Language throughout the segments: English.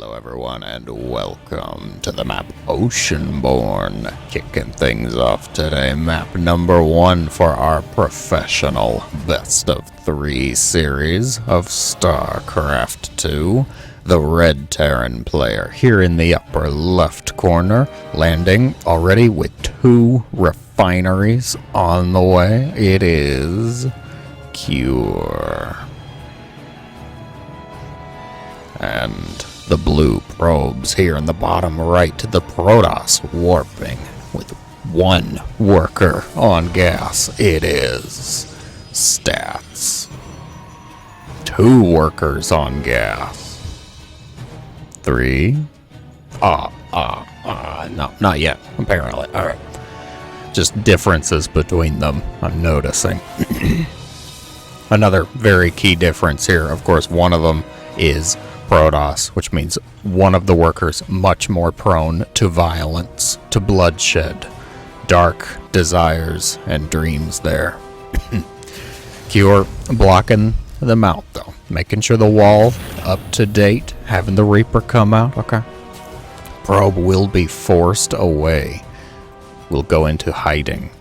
Hello everyone and welcome to the map Oceanborn. Kicking things off today, map number 1 for our professional best of 3 series of StarCraft 2. The Red Terran player here in the upper left corner, landing already with 2 refineries on the way. It is Cure. And the blue probes here in the bottom right, the Protoss warping with 1 worker on gas. It is Stats. 2 workers on gas. 3. No, not yet, apparently. Alright. Just differences between them, I'm noticing. Another very key difference here, of course, one of them is Protoss, which means one of the workers much more prone to violence, to bloodshed, dark desires and dreams there. Cure blocking them out though, making sure the wall up to date, having the Reaper come out. Okay. Probe will be forced away. Will go into hiding.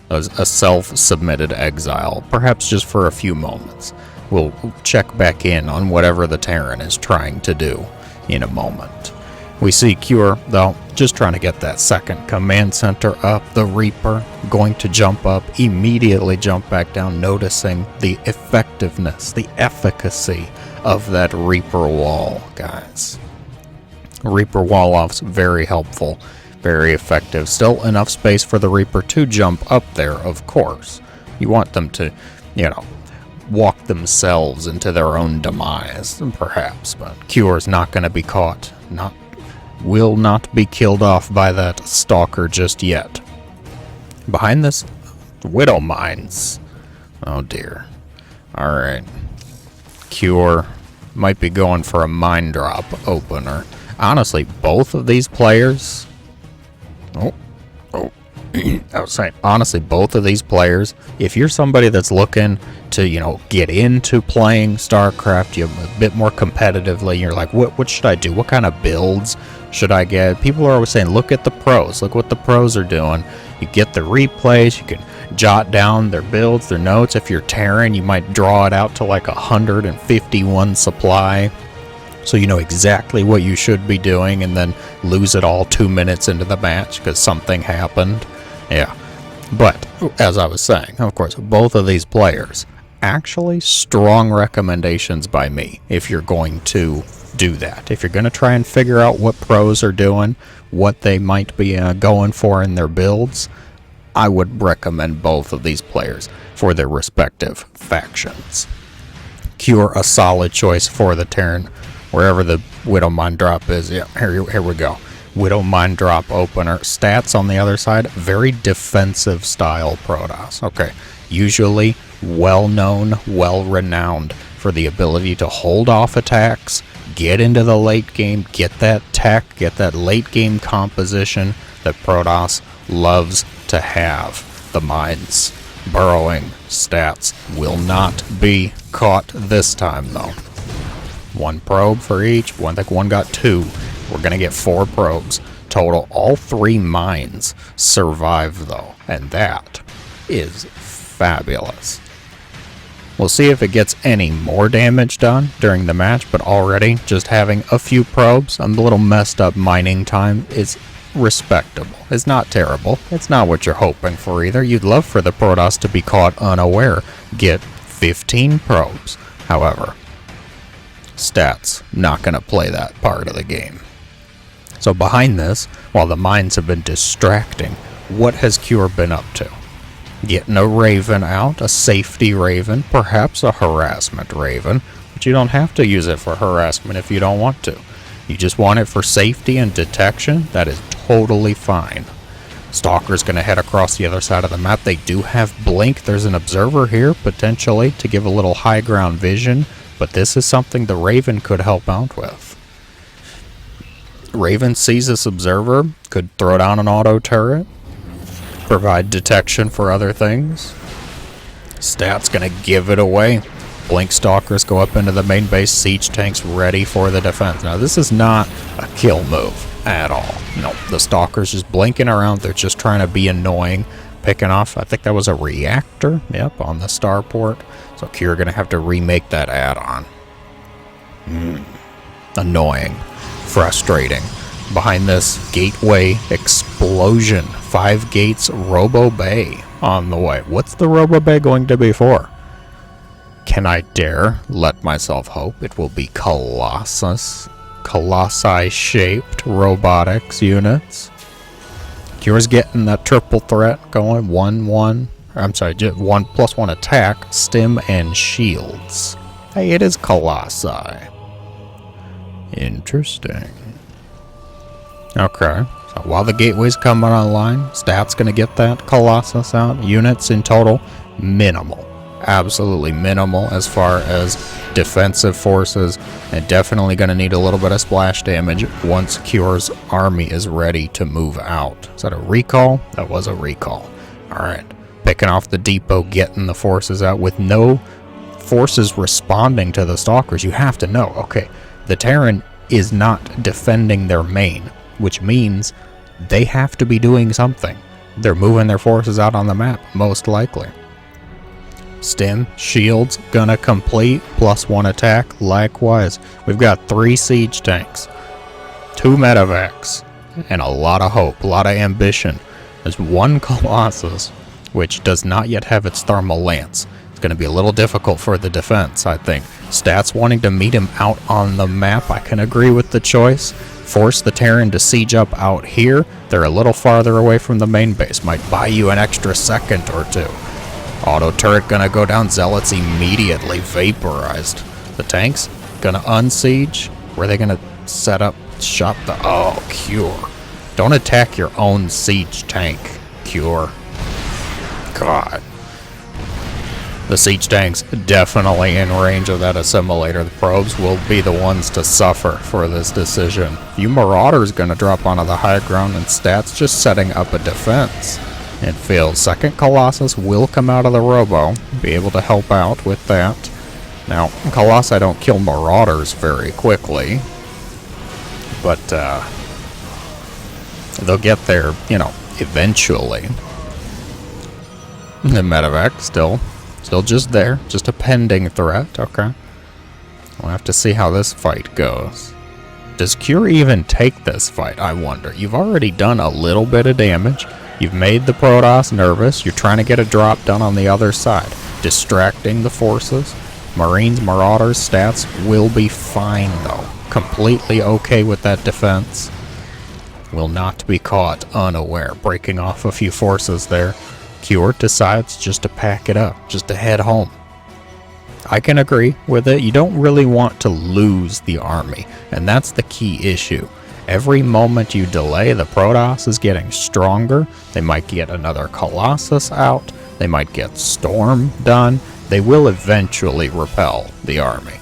As a self-submitted exile, perhaps just for a few moments. We'll check back in on whatever the Terran is trying to do in a moment. We see Cure, though, just trying to get that second command center up. The Reaper going to jump up, immediately jump back down, noticing the effectiveness, the efficacy of that Reaper wall, guys. Reaper wall off's very helpful, very effective. Still enough space for the Reaper to jump up there, of course. You want them to, walk themselves into their own demise, perhaps, but Cure's not going to be caught. Will not be killed off by that stalker just yet. Behind this, Widow Mines. Oh dear. Alright. Cure might be going for a mine drop opener. Honestly, both of these players... I was saying, honestly, both of these players, if you're somebody that's looking to, get into playing StarCraft, you're a bit more competitively, you're like, what should I do? What kind of builds should I get? People are always saying, look at the pros. Look what the pros are doing. You get the replays. You can jot down their builds, their notes. If you're Terran, you might draw it out to like 151 supply. So you know exactly what you should be doing and then lose it all 2 minutes into the match because something happened. Yeah. But, as I was saying, of course, both of these players, actually strong recommendations by me if you're going to do that. If you're going to try and figure out what pros are doing, what they might be going for in their builds, I would recommend both of these players for their respective factions. Cure a solid choice for the Terran. Wherever the Widow Mine drop is, yeah, here we go. Widow Mine drop opener. Stats on the other side, very defensive style Protoss. Okay, usually well-known, well-renowned for the ability to hold off attacks, get into the late game, get that tech, get that late game composition that Protoss loves to have. The mines, burrowing, Stats will not be caught this time though. 1 probe for each. I think one got 2. We're going to get 4 probes. Total, all 3 mines survive, though. And that is fabulous. We'll see if it gets any more damage done during the match, but already just having a few probes, a little messed up mining time is respectable. It's not terrible. It's not what you're hoping for either. You'd love for the Protoss to be caught unaware. Get 15 probes. However, Stats not going to play that part of the game. So behind this, while the mines have been distracting, what has Cure been up to? Getting a Raven out, a safety Raven, perhaps a harassment Raven, but you don't have to use it for harassment if you don't want to. You just want it for safety and detection, that is totally fine. Stalker's going to head across the other side of the map. They do have Blink. There's an observer here, potentially, to give a little high ground vision. But this is something the Raven could help out with. Raven sees this observer, could throw down an auto turret, provide detection for other things. Stat's gonna give it away. Blink Stalkers go up into the main base, siege tanks ready for the defense. Now this is not a kill move at all. No, the Stalkers just blinking around, they're just trying to be annoying, picking off, I think that was a reactor, yep, on the starport. So Cure gonna have to remake that add-on. Annoying, frustrating. Behind this, gateway explosion, 5 gates Robo Bay on the way. What's the Robo Bay going to be for? Can I dare let myself hope it will be Colossi-shaped robotics units? Cure's getting that triple threat going. 1/1. I'm sorry, 1+1 attack, stim, and shields. Hey, it is Colossi. Interesting. Okay, so while the gateway's coming online, stats gonna get that Colossus out. Units in total, minimal. Absolutely minimal as far as defensive forces, and definitely gonna need a little bit of splash damage once Cure's army is ready to move out. Is that a recall? That was a recall. Alright, picking off the depot, getting the forces out with no forces responding to the Stalkers. You have to know, okay, the Terran is not defending their main, which means they have to be doing something. They're moving their forces out on the map, most likely. Stim, shields, gonna complete, +1 attack, likewise. We've got 3 siege tanks, 2 medevacs, and a lot of hope, a lot of ambition. There's 1 Colossus, which does not yet have its thermal lance. It's gonna be a little difficult for the defense, I think. Stats wanting to meet him out on the map, I can agree with the choice. Force the Terran to siege up out here. They're a little farther away from the main base. Might buy you an extra second or 2. Auto turret gonna go down. Zealots immediately vaporized. The tanks gonna unsiege. Where are they gonna set up shop? Oh, Cure. Don't attack your own siege tank, Cure. God. The siege tanks definitely in range of that assimilator. The probes will be the ones to suffer for this decision. You Marauders gonna drop onto the high ground, and stats just setting up a defense. It fails. Second Colossus will come out of the Robo, be able to help out with that. Now, Colossi don't kill Marauders very quickly, but they'll get there, you know, eventually. The medevac still just there, just a pending threat. Okay, we'll have to see how this fight goes. Does Cure even take this fight, I wonder? You've already done a little bit of damage. You've made the Protoss nervous. You're trying to get a drop done on the other side, distracting the forces. Marines, Marauders, stats will be fine though. Completely okay with that defense. Will not be caught unaware. Breaking off a few forces there. Cure decides just to pack it up, just to head home. I can agree with it. You don't really want to lose the army, and that's the key issue. Every moment you delay, the Protoss is getting stronger. They might get another Colossus out. They might get Storm done. They will eventually repel the army.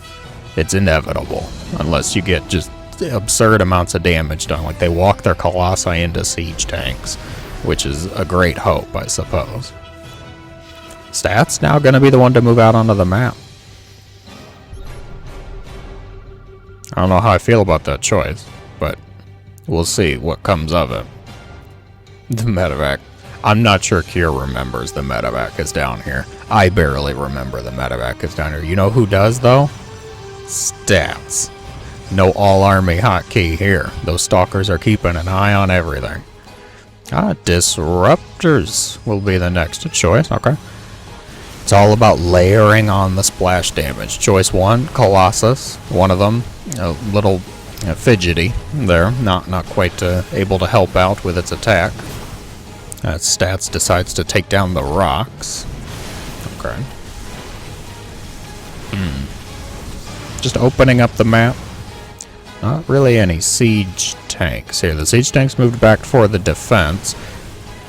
It's inevitable, unless you get just absurd amounts of damage done, like they walk their Colossi into siege tanks, which is a great hope, I suppose. Stats now going to be the one to move out onto the map. I don't know how I feel about that choice, but we'll see what comes of it. The medevac. I'm not sure Cure remembers the medevac is down here. I barely remember the medevac is down here. You know who does, though? Stats. No all-army hotkey here. Those stalkers are keeping an eye on everything. Disruptors will be the next choice. Okay. It's all about layering on the splash damage. Choice 1, Colossus. One of them, a little fidgety there. Not quite able to help out with its attack. Stats decides to take down the rocks. Okay. Just opening up the map. Not really any siege tanks here. The siege tanks moved back for the defense.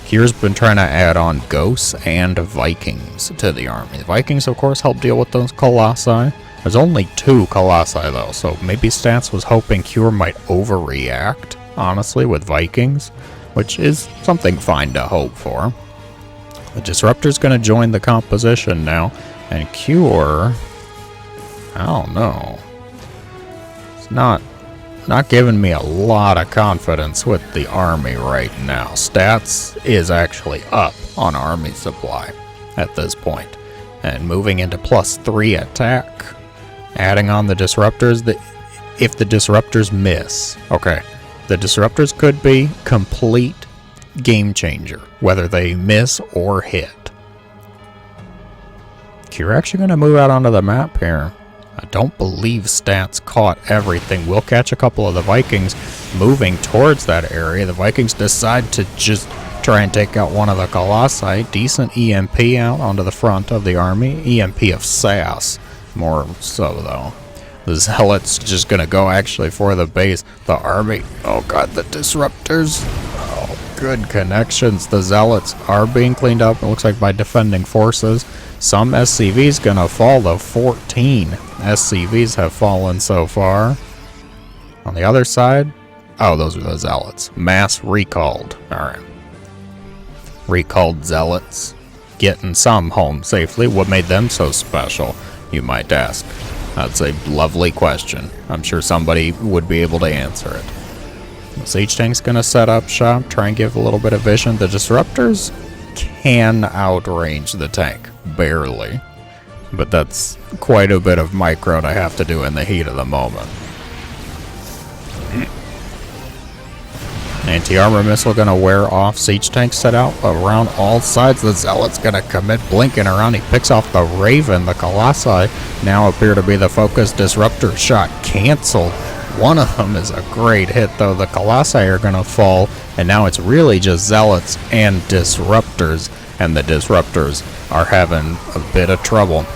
Cure's been trying to add on Ghosts and Vikings to the army. The Vikings, of course, help deal with those Colossi. There's only 2 Colossi, though, so maybe Stats was hoping Cure might overreact, honestly, with Vikings, which is something fine to hope for. The Disruptor's going to join the composition now, and Cure I don't know. It's not giving me a lot of confidence with the army right now. Stats is actually up on army supply at this point. And moving into +3 attack, adding on the disruptors. If the disruptors miss, okay, the disruptors could be complete game changer, whether they miss or hit. You're actually going to move out onto the map here. I don't believe stats caught everything. We'll catch a couple of the Vikings moving towards that area. The Vikings decide to just try and take out one of the Colossi. Decent EMP out onto the front of the army. EMP of SAS, more so though. The Zealots just going to go actually for the base. The army, oh god, the disruptors. Oh, good connections. The Zealots are being cleaned up, it looks like, by defending forces. Some SCVs gonna fall, though. 14 SCVs have fallen so far. On the other side, oh, those are the Zealots. Mass recalled. Alright. Recalled Zealots. Getting some home safely. What made them so special, you might ask? That's a lovely question. I'm sure somebody would be able to answer it. The siege tank's gonna set up shop, try and give a little bit of vision. The disruptors can outrange the tank. Barely. But that's quite a bit of micro to have to do in the heat of the moment. Anti-armor missile gonna wear off. Siege tank set out around all sides. The Zealot's gonna commit, blinking around. He picks off the Raven. The Colossi now appear to be the focus. Disruptor shot canceled. One of them is a great hit, though. The Colossi are gonna fall, and now it's really just Zealots and Disruptors, and the Disruptors are having a bit of trouble.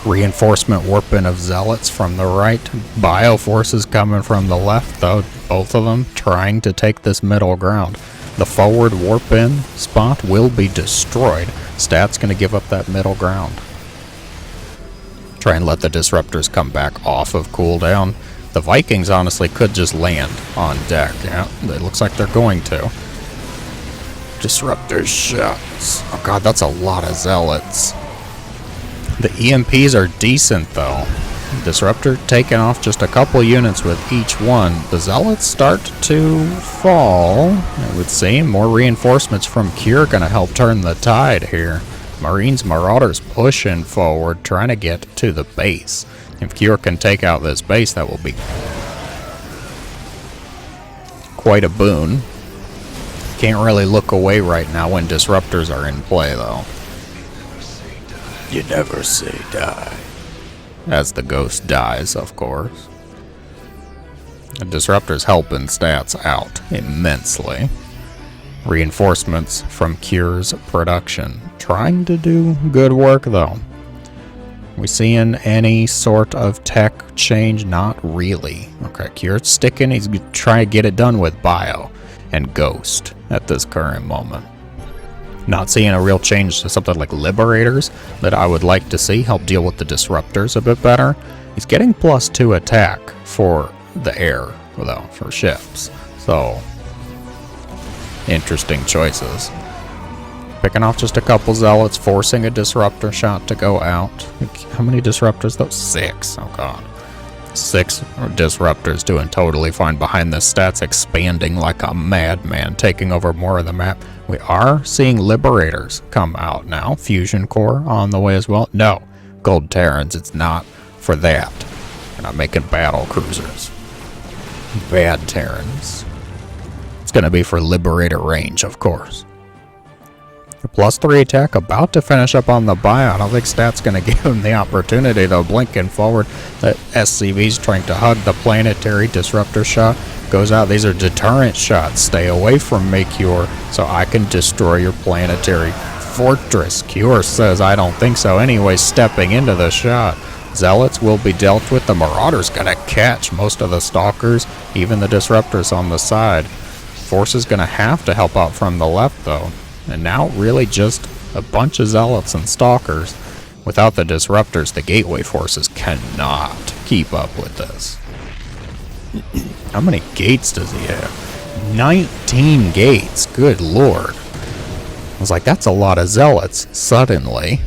Reinforcement warping of Zealots from the right. Bio forces coming from the left, though. Both of them trying to take this middle ground. The forward warp in spot will be destroyed. Stat's going to give up that middle ground. Try and let the Disruptors come back off of cooldown. The Vikings honestly could just land on deck. Yeah, it looks like they're going to. Disruptor shots. Oh god, that's a lot of Zealots. The EMPs are decent though. Disruptor taking off just a couple units with each one. The Zealots start to fall, it would seem. More reinforcements from Cure gonna help turn the tide here. Marines, Marauders pushing forward, trying to get to the base. If Cure can take out this base, that will be quite a boon. Can't really look away right now when Disruptors are in play, though. You never say die. As the ghost dies, of course. The Disruptors helping stats out immensely. Reinforcements from Cure's production. Trying to do good work, though. We seeing any sort of tech change? Not really. Okay, Cure's sticking. He's trying to get it done with Bio and Ghost at this current moment. Not seeing a real change to something like Liberators that I would like to see help deal with the Disruptors a bit better. He's getting +2 attack for the air, though, for ships. So, interesting choices. Picking off just a couple Zealots, forcing a Disruptor shot to go out. How many Disruptors though? 6. Oh god. 6 Disruptors doing totally fine behind the stats, expanding like a madman, taking over more of the map. We are seeing Liberators come out now. Fusion Core on the way as well. No, Gold Terrans, it's not for that. We're not making battle cruisers. Bad Terrans. It's going to be for Liberator range, of course. The +3 attack about to finish up on the buy. I don't think Stat's going to give him the opportunity, though. Blinking forward, the SCV's trying to hug the planetary. Disruptor shot goes out. These are deterrent shots. Stay away from me, Cure, so I can destroy your planetary fortress. Cure says, I don't think so. Anyway, stepping into the shot. Zealots will be dealt with. The Marauder's going to catch most of the Stalkers, even the Disruptors on the side. Force is going to have to help out from the left, though. And now really just a bunch of Zealots and Stalkers. Without the Disruptors, the Gateway forces cannot keep up with this. How many gates does he have? 19 gates. Good lord. I was like, that's a lot of Zealots, suddenly.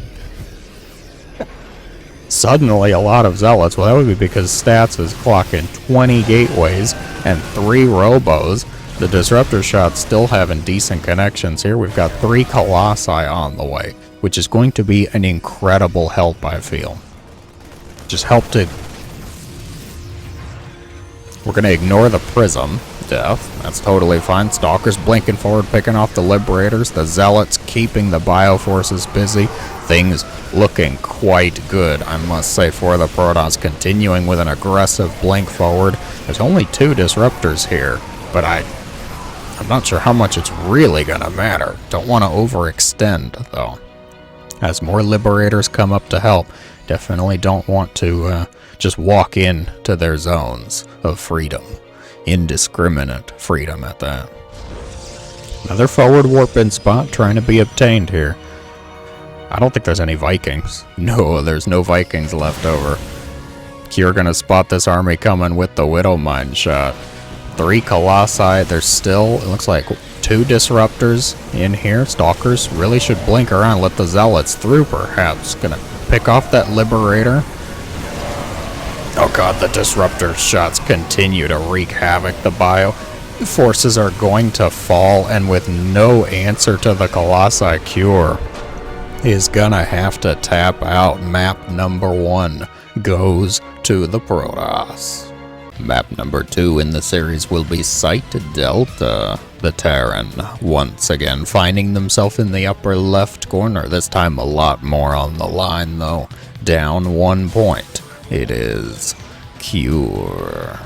suddenly a lot of zealots. Well, that would be because Stats is clocking 20 gateways and 3 robos. The disruptor shot's still having decent connections here. We've got 3 colossi on the way, which is going to be an incredible help, I feel. Just help to... We're going to ignore the prism death. That's totally fine. Stalkers blinking forward, picking off the Liberators. The Zealots keeping the Bioforces busy. Things looking quite good, I must say, for the Protoss. Continuing with an aggressive blink forward. There's only 2 Disruptors here, but I'm not sure how much it's really going to matter. Don't want to overextend, though. As more Liberators come up to help, definitely don't want to just walk in to their zones of freedom. Indiscriminate freedom at that. Another forward warp-in spot trying to be obtained here. I don't think there's any Vikings. No, there's no Vikings left over. You're gonna spot this army coming with the Widowmine shot. 3 Colossi. There's still, it looks like, 2 Disruptors in here. Stalkers really should blink around, let the Zealots through perhaps. Gonna pick off that Liberator. Oh god, the Disruptor shots continue to wreak havoc. The Bio forces are going to fall, and with no answer to the Colossi cure, is gonna have to tap out. Map number 1 goes to the Protoss. Map number 2 in the series will be Site Delta. The Terran, once again, finding themselves in the upper left corner. This time a lot more on the line, though. Down 1 point. It is Cure.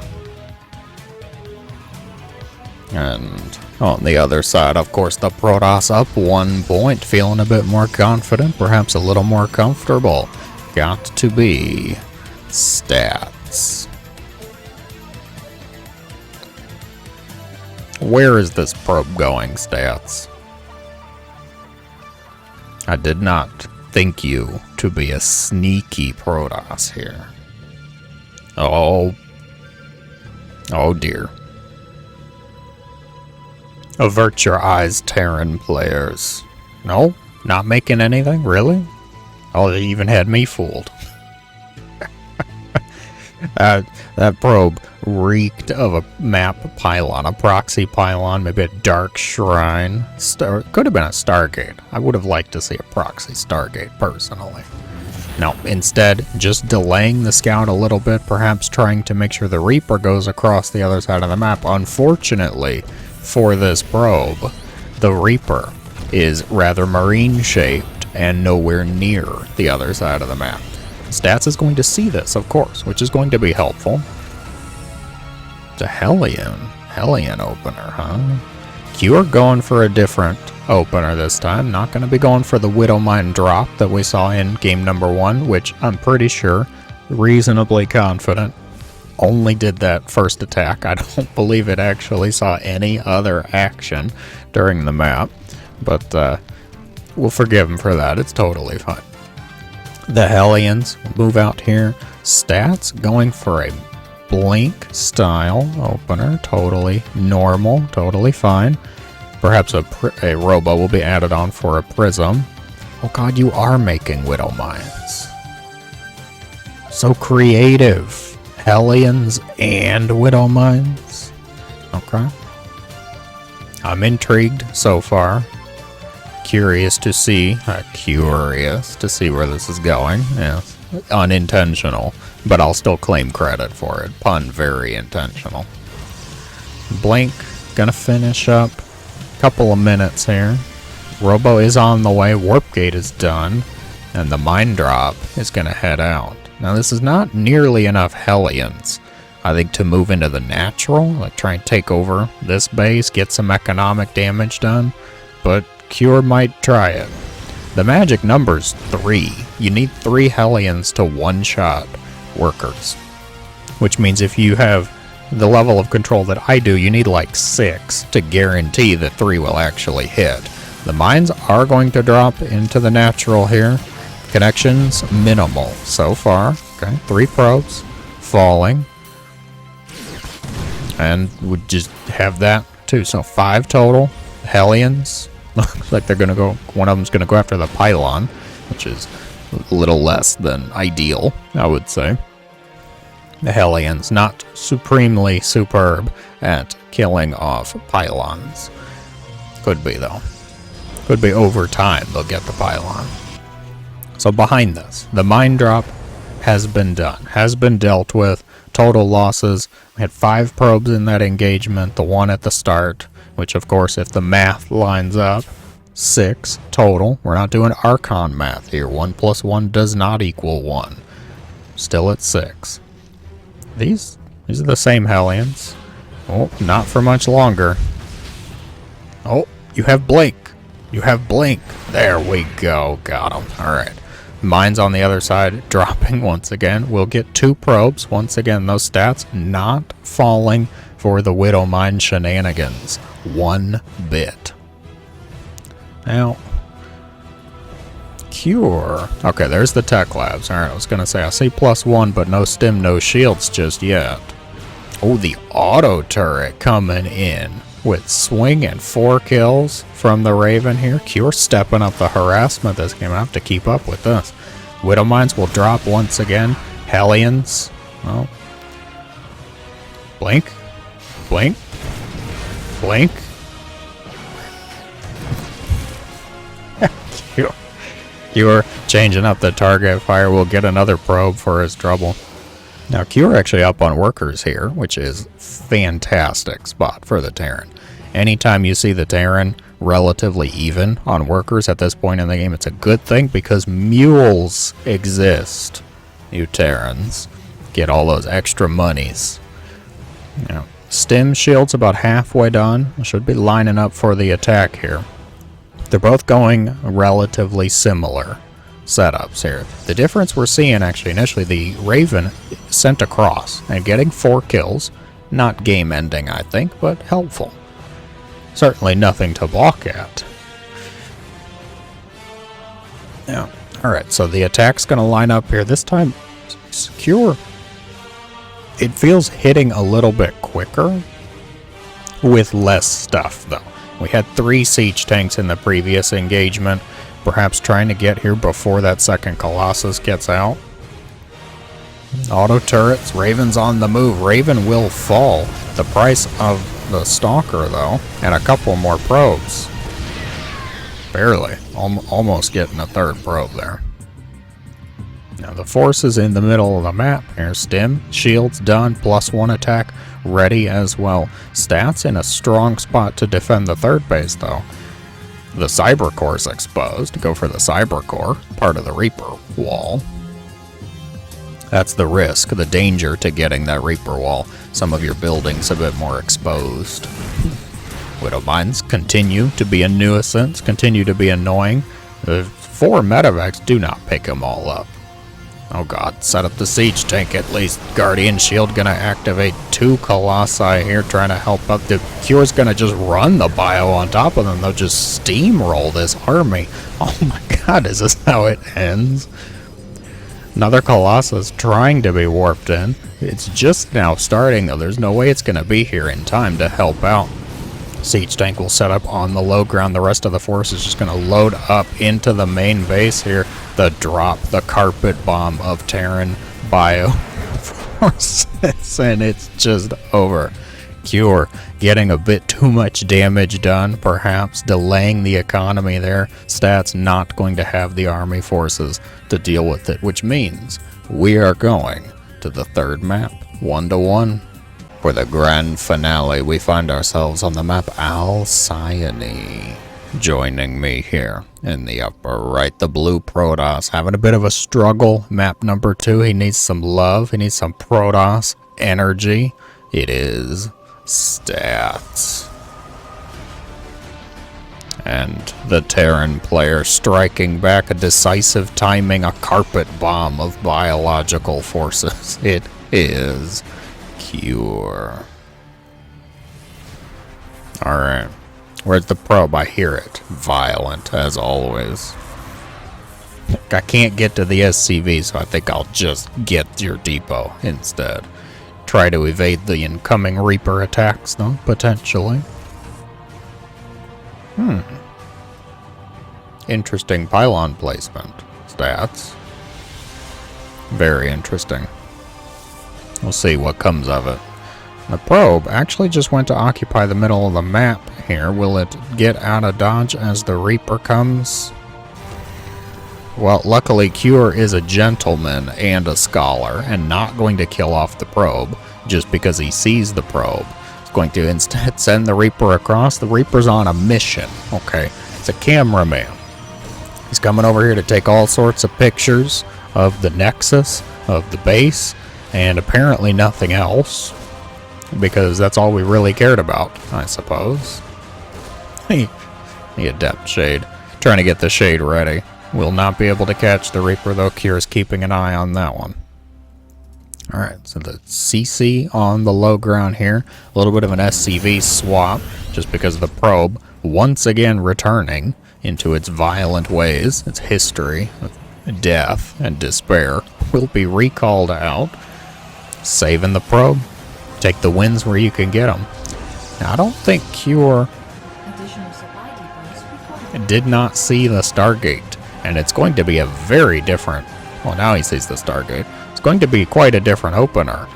And on the other side, of course, the Protoss up 1 point. Feeling a bit more confident, perhaps a little more comfortable. Got to be Stats. Where is this probe going, Stats? I did not think you to be a sneaky Protoss here. Oh dear. Avert your eyes, Terran players. No? Not making anything? Really? Oh, they even had me fooled. That probe reeked of a map pylon, a proxy pylon, maybe a dark shrine. Could have been a Stargate. I would have liked to see a proxy Stargate, personally. No, instead, just delaying the scout a little bit, perhaps trying to make sure the Reaper goes across the other side of the map. Unfortunately, for this probe, the Reaper is rather marine-shaped and nowhere near the other side of the map. Stats is going to see this, of course, which is going to be helpful. It's a Hellion opener, huh? Cure going for a different opener this time. Not going to be going for the Widowmine drop that we saw in game number 1, which I'm pretty sure, reasonably confident, only did that first attack. I don't believe it actually saw any other action during the map, but we'll forgive him for that. It's totally fine. The Hellions move out here. Stats going for a blink style opener. Totally normal. Totally fine. Perhaps a robo will be added on for a prism. Oh god, you are making Widow Mines. So creative. Hellions and Widow Mines. Okay. I'm intrigued so far. Curious to see where this is going. Yes, unintentional, but I'll still claim credit for it. Pun very intentional. Blink, gonna finish up. Couple of minutes here. Robo is on the way. Warp gate is done, and the mine drop is gonna head out. Now this is not nearly enough Hellions, I think, to move into the natural, like try and take over this base, get some economic damage done, but Cure might try it. The magic number's 3. You need 3 Hellions to one-shot workers, which means if you have the level of control that I do, you need like 6 to guarantee that 3 will actually hit. The mines are going to drop into the natural here. Connections minimal so far. Okay, 3 probes falling, and we just have that too. So 5 total Hellions. Looks like they're gonna go. One of them's gonna go after the pylon, which is A little less than ideal, I would say. The Hellions not supremely superb at killing off pylons. Could be, though. Could be over time they'll get the pylon. So behind this, the mine drop has been done, has been dealt with. Total losses, we had 5 probes in that engagement, the one at the start, which of course if the math lines up, 6 total. We're not doing Archon math here. 1 plus 1 does not equal 1. Still at 6. These are the same Hellions. Oh, not for much longer. Oh, you have Blink. You have Blink. There we go. Got him. Alright. Mines on the other side dropping once again. We'll get 2 probes. Once again, those stats not falling for the Widow Mine shenanigans. 1 bit. Now, Cure. Okay, there's the tech labs. Alright, I was going to say, I see +1, but no stim, no shields just yet. Oh, the auto turret coming in with swing and 4 kills from the Raven here. Cure stepping up the harassment this game. I have to keep up with this. Widow Mines will drop once again. Hellions. Oh. Blink. Blink. Blink. Cure changing up the target fire. We'll get another probe for his trouble. Now, Cure actually up on workers here, which is fantastic spot for the Terran. Anytime you see the Terran relatively even on workers at this point in the game, it's a good thing because mules exist. You Terrans get all those extra monies. Now, stim shield's about halfway done. Should be lining up for the attack here. They're both going relatively similar setups here. The difference we're seeing actually initially, the Raven sent across and getting 4 kills. Not game ending, I think, but helpful. Certainly nothing to balk at. Yeah. Alright, so the attack's going to line up here. This time, Secure. It feels hitting a little bit quicker with less stuff, though. We had 3 siege tanks in the previous engagement. Perhaps trying to get here before that second Colossus gets out. Auto turrets, Raven's on the move. Raven will fall. The price of the Stalker, though, and a couple more probes. Barely. Almost getting a 3rd probe there. Now the force is in the middle of the map. Here's stim, shields done, +1 attack ready as well. Stats in a strong spot to defend the 3rd base, though. The Cyber Core's exposed. Go for the Cyber Core, part of the Reaper wall. That's the risk, the danger to getting that Reaper wall. Some of your buildings a bit more exposed. Widow Mines continue to be a nuisance, continue to be annoying. The 4 medevacs do not pick them all up. Oh god, set up the siege tank at least. Guardian Shield gonna activate 2 Colossi here trying to help up. The Cure's gonna just run the bio on top of them. They'll just steamroll this army. Oh my god, is this how it ends? Another Colossus trying to be warped in. It's just now starting though. There's no way it's gonna be here in time to help out. Siege tank will set up on the low ground. The rest of the force is just going to load up into the main base here. The drop, the carpet bomb of Terran bio forces, and it's just over. Cure getting a bit too much damage done, perhaps delaying the economy there. Stats not going to have the army forces to deal with it, which means we are going to the 3rd map, 1-1. For the grand finale, we find ourselves on the map Alcyone. Joining me here in the upper right, the blue Protoss, having a bit of a struggle. Map number 2, he needs some love, he needs some Protoss energy. It is stats. And the Terran player striking back, a decisive timing, a carpet bomb of biological forces. It is Cure. Alright. Where's the probe? I hear it. Violent, as always. I can't get to the SCV, so I think I'll just get your depot instead. Try to evade the incoming Reaper attacks, though, potentially. Interesting pylon placement. Stats. Very interesting. We'll see what comes of it. The probe actually just went to occupy the middle of the map here. Will it get out of dodge as the Reaper comes? Well, luckily Cure is a gentleman and a scholar and not going to kill off the probe just because he sees the probe. He's going to instead send the Reaper across. The Reaper's on a mission, okay? It's a cameraman. He's coming over here to take all sorts of pictures of the Nexus, of the base, and apparently nothing else, because that's all we really cared about, I suppose. The Adept Shade. Trying to get the Shade ready. Will not be able to catch the Reaper, though. Cure's keeping an eye on that one. Alright, so the CC on the low ground here. A little bit of an SCV swap, just because of the probe once again returning into its violent ways. Its history of death and despair will be recalled out. Saving the probe. Take the wins where you can get them. Now, I don't think Cure did not see the Stargate, and it's going to be a very different, well, now he sees the Stargate. It's going to be quite a different opener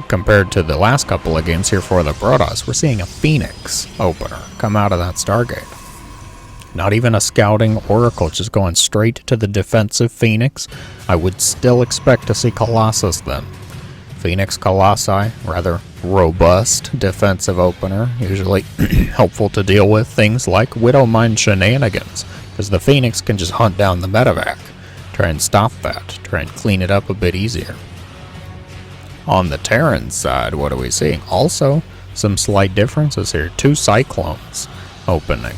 compared to the last couple of games here for the Protoss. We're seeing a Phoenix opener come out of that Stargate. Not even a scouting Oracle, just going straight to the defensive Phoenix. I would still expect to see Colossus then. Phoenix Colossi, rather robust defensive opener, usually helpful to deal with things like Widowmine shenanigans, because the Phoenix can just hunt down the medevac, try and stop that, try and clean it up a bit easier. On the Terran side, what are we seeing? Also, some slight differences here. 2 Cyclones opening.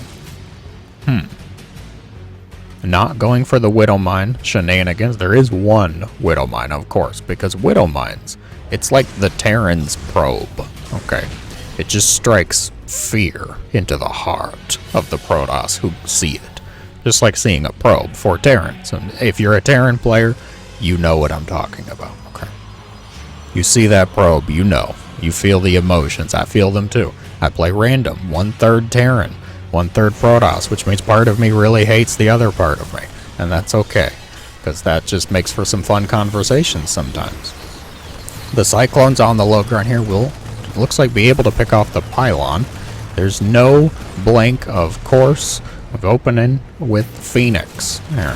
Not going for the Widowmine shenanigans. There is one Widowmine, of course, because Widowmines, it's like the Terran's probe, okay? It just strikes fear into the heart of the Protoss who see it. Just like seeing a probe for Terrans. And if you're a Terran player, you know what I'm talking about, okay? You see that probe, you know. You feel the emotions. I feel them too. I play random, 1/3 Terran, 1/3 Protoss, which means part of me really hates the other part of me. And that's okay, because that just makes for some fun conversations sometimes. The Cyclones on the low ground here will, looks like, be able to pick off the pylon. There's no blink, of course, of opening with Phoenix. There.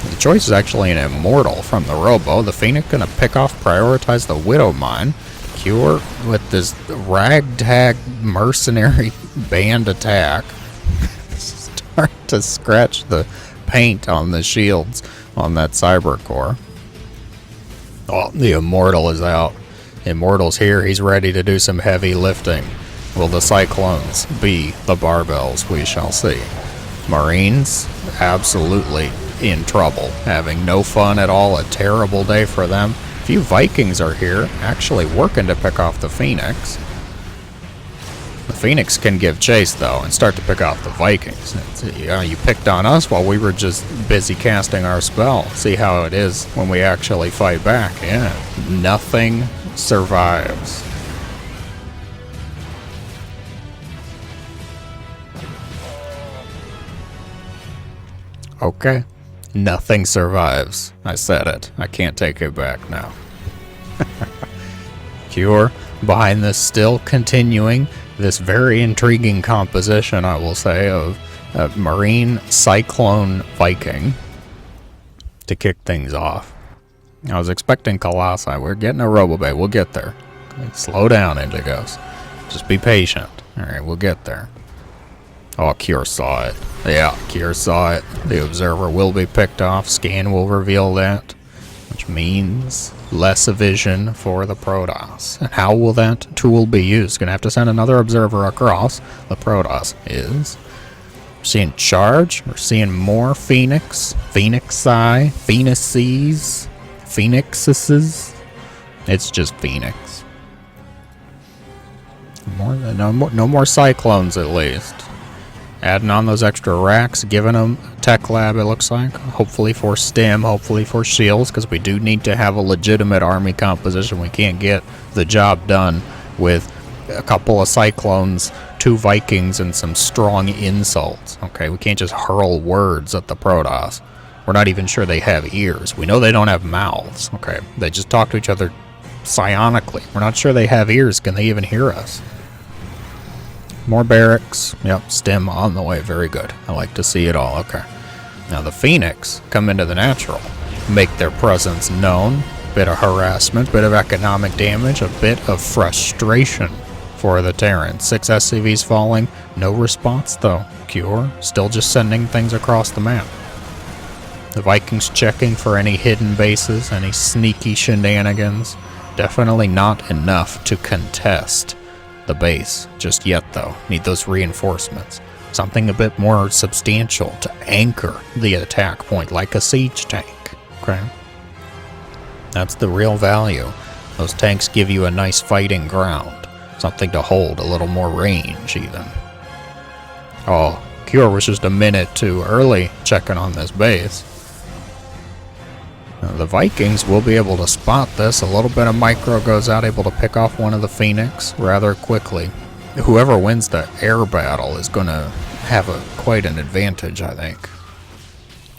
The choice is actually an Immortal from the Robo. The Phoenix gonna pick off, prioritize the Widowmine. Cure with this ragtag mercenary band attack. Start to scratch the paint on the shields on that Cyber Core. Oh, the Immortal is out. Immortal's here. He's ready to do some heavy lifting. Will the Cyclones be the barbells? We shall see. Marines, absolutely in trouble. Having no fun at all. A terrible day for them. A few Vikings are here, actually working to pick off the Phoenix. The Phoenix can give chase, though, and start to pick off the Vikings. You picked on us while we were just busy casting our spell. See how it is when we actually fight back. Yeah, nothing survives. Okay, nothing survives. I said it. I can't take it back now. Cure behind this, still continuing this very intriguing composition, I will say, of Marine Cyclone Viking to kick things off. I was expecting Colossi. We're getting a Robobay. We'll get there. Slow down, Indigos. Just be patient. Alright, we'll get there. Oh, Cure saw it. Yeah, Cure saw it. The Observer will be picked off. Scan will reveal that, which means less vision for the Protoss. And how will that tool be used? Gonna have to send another Observer across. The Protoss is. We're seeing charge. We're seeing more Phoenix. Phoenixi. Phoenices. Phoenixes. It's just Phoenix. No more Cyclones, at least. Adding on those extra racks, giving them Tech Lab, it looks like. Hopefully for STEM, hopefully for shields, because we do need to have a legitimate army composition. We can't get the job done with a couple of Cyclones, 2 Vikings, and some strong insults. Okay, we can't just hurl words at the Protoss. We're not even sure they have ears. We know they don't have mouths, okay? They just talk to each other psionically. We're not sure they have ears. Can they even hear us? More barracks. Yep, stem on the way. Very good. I like to see it all. Okay. Now the Phoenix come into the natural. Make their presence known. Bit of harassment, bit of economic damage, a bit of frustration for the Terran. 6 SCVs falling. No response though. Cure still just sending things across the map. The Vikings checking for any hidden bases, any sneaky shenanigans. Definitely not enough to contest the base just yet though. Need those reinforcements. Something a bit more substantial to anchor the attack point, like a siege tank. Okay? That's the real value. Those tanks give you a nice fighting ground. Something to hold, a little more range even. Oh, Cure was just a minute too early checking on this base. Now, the Vikings will be able to spot this. A little bit of micro goes out, able to pick off one of the Phoenix rather quickly. Whoever wins the air battle is going to have quite an advantage, I think.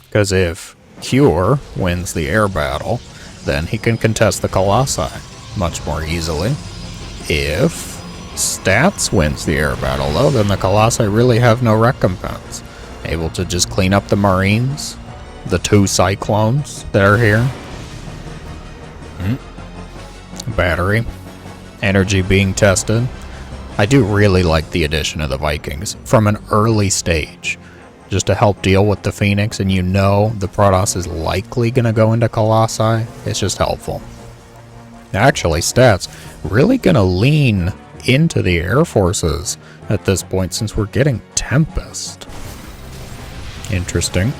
Because if Cure wins the air battle, then he can contest the Colossi much more easily. If Stats wins the air battle, though, then the Colossi really have no recompense. Able to just clean up the Marines, the 2 Cyclones that are here. Battery. Energy being tested. I do really like the addition of the Vikings from an early stage, just to help deal with the Phoenix, and you know the Protoss is likely going to go into Colossi. It's just helpful. Actually, Stats really going to lean into the Air Forces at this point since we're getting Tempest. Interesting.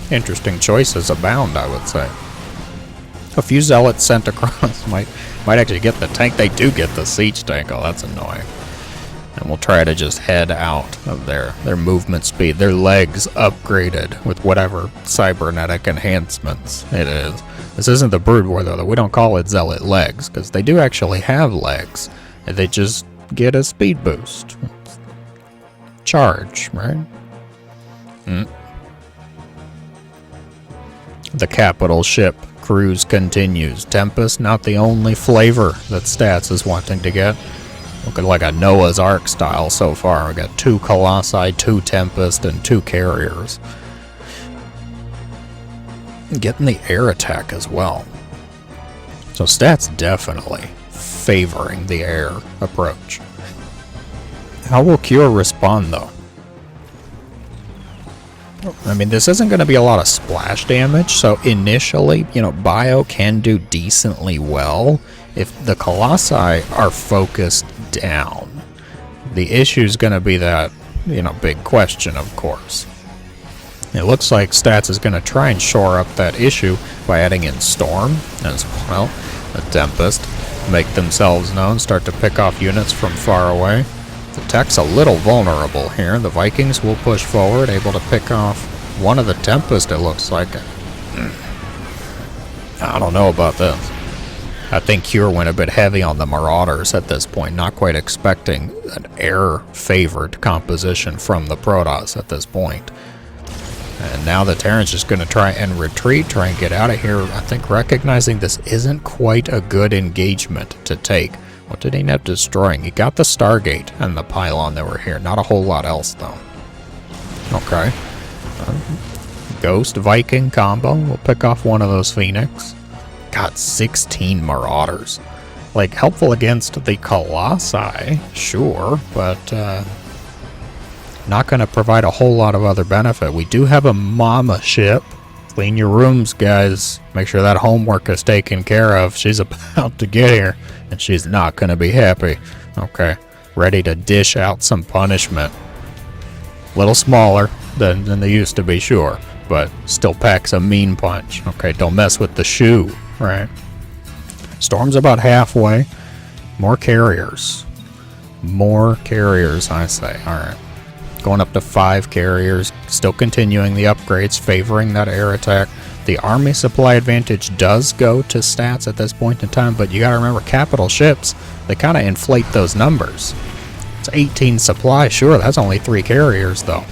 Interesting choices abound, I would say. A few Zealots sent across might actually get the tank. They do get the siege tank. Oh, that's annoying. And we'll try to just head out of their movement speed. Their legs upgraded with whatever cybernetic enhancements it is. This isn't the Brood War, though. We don't call it Zealot legs, because they do actually have legs. And they just get a speed boost. Charge, right? The capital ship cruise continues. Tempest, not the only flavor that Stats is wanting to get. Looking like a Noah's Ark style so far. We got 2 Colossi, 2 Tempest, and 2 carriers. Getting the air attack as well. So Stats definitely favoring the air approach. How will Cure respond though? I mean, this isn't going to be a lot of splash damage, so initially, Bio can do decently well if the Colossi are focused down. The issue is going to be that, big question, of course. It looks like Stats is going to try and shore up that issue by adding in Storm as well. The Tempest make themselves known, start to pick off units from far away. The tech's a little vulnerable here. The Vikings will push forward, able to pick off one of the Tempest, it looks like. I don't know about this. I think Cure went a bit heavy on the Marauders at this point, not quite expecting an air-favored composition from the Protoss at this point. And now the Terran's just going to try and retreat, try and get out of here. I think recognizing this isn't quite a good engagement to take. What did he end up destroying? He got the Stargate and the pylon that were here. Not a whole lot else, though. Okay. Ghost Viking combo. We'll pick off one of those Phoenix. Got 16 Marauders. Like, helpful against the Colossi, sure, but not going to provide a whole lot of other benefit. We do have a Mama ship. Clean your rooms, guys. Make sure that homework is taken care of. She's about to get here, and she's not going to be happy. Okay, ready to dish out some punishment. A little smaller than they used to be, sure, but still packs a mean punch. Okay, don't mess with the shoe, right? Storm's about halfway. More carriers. More carriers, I say. All right. Going up to 5 carriers, still continuing the upgrades, favoring that air attack. The army supply advantage does go to Stats at this point in time, but you gotta remember, capital ships, they kind of inflate those numbers. It's 18 supply, sure, that's only 3 carriers though.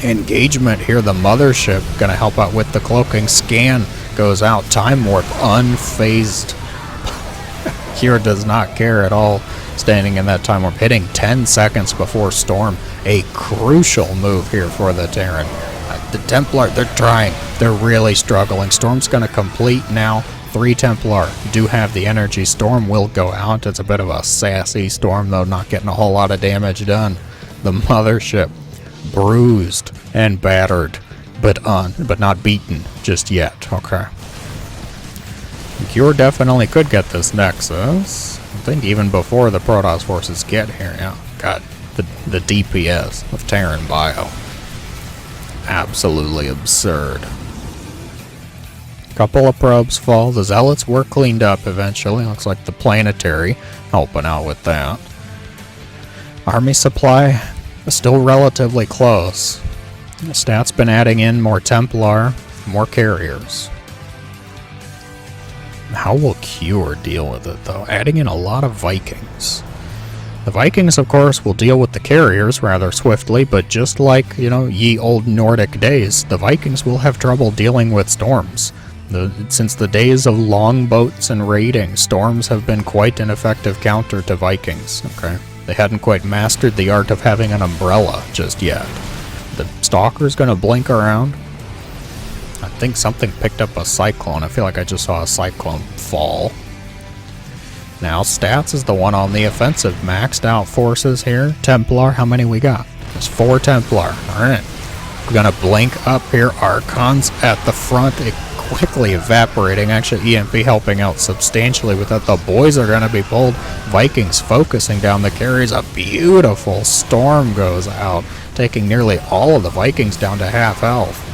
engagement here. The mothership gonna help out with the cloaking. Scan goes out. Time warp unfazed. Kira does not care at all, standing in that time warp, hitting 10 seconds before storm. A crucial move here for the Terran. The Templar, they're trying. They're really struggling. Storm's going to complete now. 3 Templar do have the energy. Storm will go out. It's a bit of a sassy Storm, though, not getting a whole lot of damage done. The mothership bruised and battered, but not beaten just yet. Okay. Cure definitely could get this Nexus. I think even before the Protoss forces get here. Yeah, got the DPS of Terran Bio. Absolutely absurd. Couple of probes fall. The Zealots were cleaned up eventually. Looks like the Planetary helping out with that. Army supply is still relatively close. The stats been adding in more Templar, more carriers. How will Cure deal with it, though? Adding in a lot of Vikings. The Vikings, of course, will deal with the carriers rather swiftly, but just like, ye old Nordic days, the Vikings will have trouble dealing with storms. Since the days of longboats and raiding, storms have been quite an effective counter to Vikings. Okay, they hadn't quite mastered the art of having an umbrella just yet. The Stalker's gonna blink around. I think something picked up a Cyclone. I feel like I just saw a Cyclone fall. Now, Stats is the one on the offensive. Maxed out forces here. Templar, how many we got? There's 4 Templar. Alright. We're gonna blink up here. Archons at the front. It quickly evaporating. Actually, EMP helping out substantially with that. The boys are gonna be pulled. Vikings focusing down the carriers. A beautiful storm goes out, taking nearly all of the Vikings down to half health.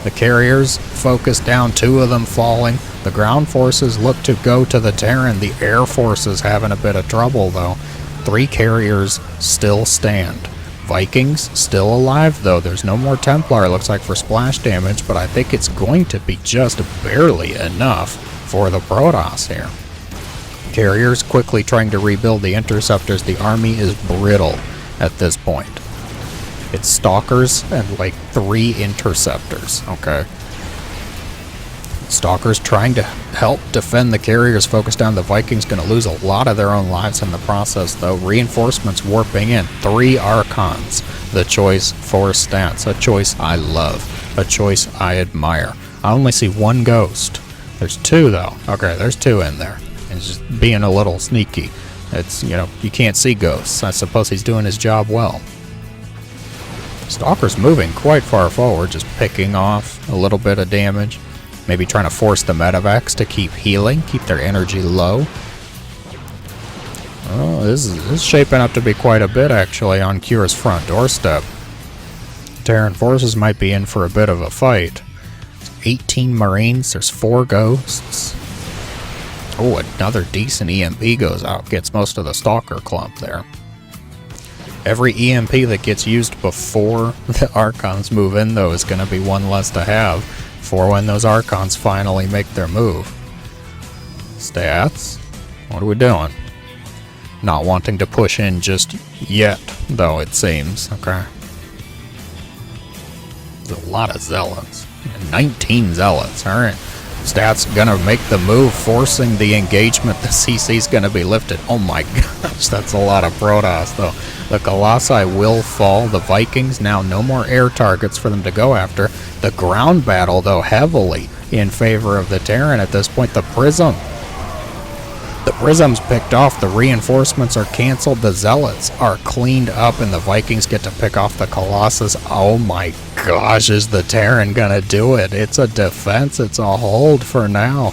The carriers focus down, 2 of them falling. The ground forces look to go to the Terran. The air forces having a bit of trouble, though. 3 carriers still stand. Vikings still alive, though. There's no more Templar, it looks like, for splash damage, but I think it's going to be just barely enough for the Protoss here. Carriers quickly trying to rebuild the interceptors. The army is brittle at this point. It's Stalkers and like 3 interceptors, okay? Stalkers trying to help defend the carriers, focus down. The Vikings going to lose a lot of their own lives in the process, though. Reinforcements warping in. 3 Archons. The choice for Stats. A choice I love. A choice I admire. I only see 1 ghost. There's 2, though. Okay, there's 2 in there. It's just being a little sneaky. It's, you can't see ghosts. I suppose he's doing his job well. Stalker's moving quite far forward, just picking off a little bit of damage. Maybe trying to force the medevacs to keep healing, keep their energy low. Oh, this is shaping up to be quite a bit, actually, on Cure's front doorstep. Terran forces might be in for a bit of a fight. 18 Marines, there's 4 ghosts. Oh, another decent EMP goes out, gets most of the Stalker clump there. Every EMP that gets used before the Archons move in, though, is going to be 1 less to have for when those Archons finally make their move. Stats? What are we doing? Not wanting to push in just yet, though, it seems. Okay. There's a lot of Zealots. 19 Zealots, alright. Stats gonna make the move, forcing the engagement. The CC's gonna be lifted. Oh my gosh, that's a lot of Protoss, though. The Colossi will fall. The Vikings, now no more air targets for them to go after. The ground battle, though, heavily in favor of the Terran at this point. The Prism. The Prism's picked off. The reinforcements are canceled. The Zealots are cleaned up, and the Vikings get to pick off the Colossus. Oh my gosh, is the Terran gonna do it? It's a defense. It's a hold for now.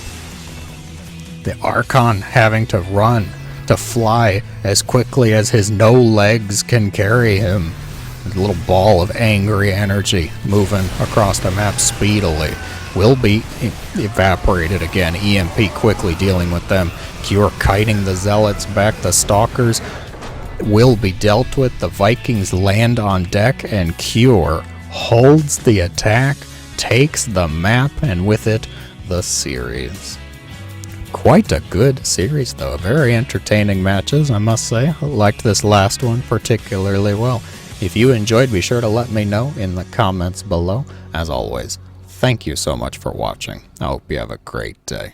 The Archon having to run, to fly as quickly as his no legs can carry him. A little ball of angry energy moving across the map speedily. Will be evaporated again. EMP quickly dealing with them. Cure kiting the Zealots back. The Stalkers will be dealt with. The Vikings land on deck, and Cure holds the attack, takes the map, and with it, the series. Quite a good series, though. Very entertaining matches, I must say. I liked this last one particularly well. If you enjoyed, be sure to let me know in the comments below. As always, thank you so much for watching. I hope you have a great day.